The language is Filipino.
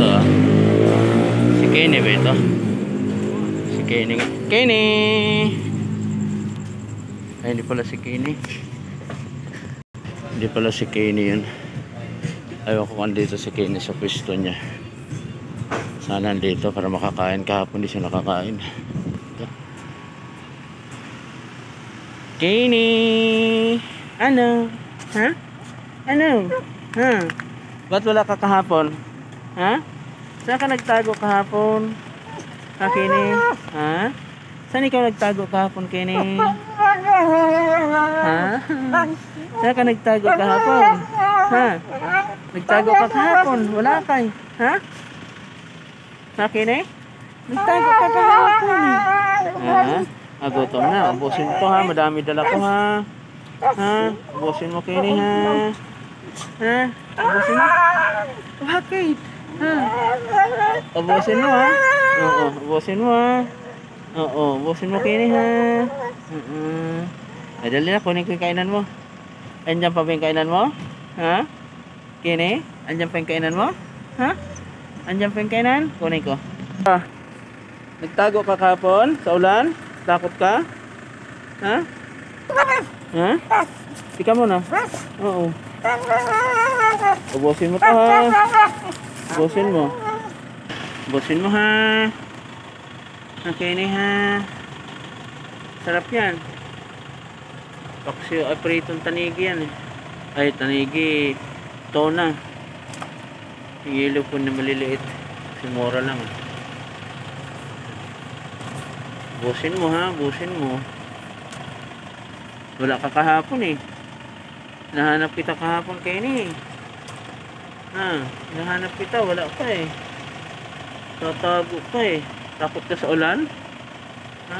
ito ah. Si Kenny ba ito? Si Kenny. Kenny! Ay, hindi pala si Kenny. Hindi pala si Kenny yun. Ayaw ko kung dito si Kenny sa pwesto niya. Sana dito para makakain. Kahapon hindi siya nakakain. Kenny! Ano? Ha? Ano? Ha? Ba't wala ka kahapon? Ha? Saan ka nagtago kahapon? Ha, Kenny? Ha? Saan ikaw nagtago kahapon, Kenny? Ha? Saan ka nagtago kahapon? Ha? Nagtago ka kahapon? Wala kay? Ha? Ha, Kenny? Nagtago ka kahapon eh. Ha? Gutom na. Ubusin to ha. Madami dala ko ha. Ha? Ubusin mo, Kenny ha. Ha? Ubusin mo? Bakit? Ha? Ubusin mo ha. Oo. Ubusin mo ha. Oo. Ubusin mo, Kenny ha. Ay, dali na. Kunin ko yung kainan mo. Andiyan pa ba yung kainan mo? Ha? Kenny? Andiyan pa yung kainan mo? Ha? Andiyan pa yung kainan? Kunin ko. Ah. Nagtago ka kahapon sa ulan? Takot ka? Ha? Ha? Tika mo na. Oo. Ubusin mo to ha. Ubusin mo. Ubusin mo ha. Okay na ha. Sarap yan. Paksiyo ay pritong tanigi yan eh. Ay tanigi. Tona. Hilo po na maliliit. Kasi mura lang eh. Busin mo ha, busin mo. Wala ka kahapon eh. Nahanap kita kahapon, Kenny. Ha, nahanap kita, wala ka eh. Tatago ka eh. Takot ka sa ulan? Ha?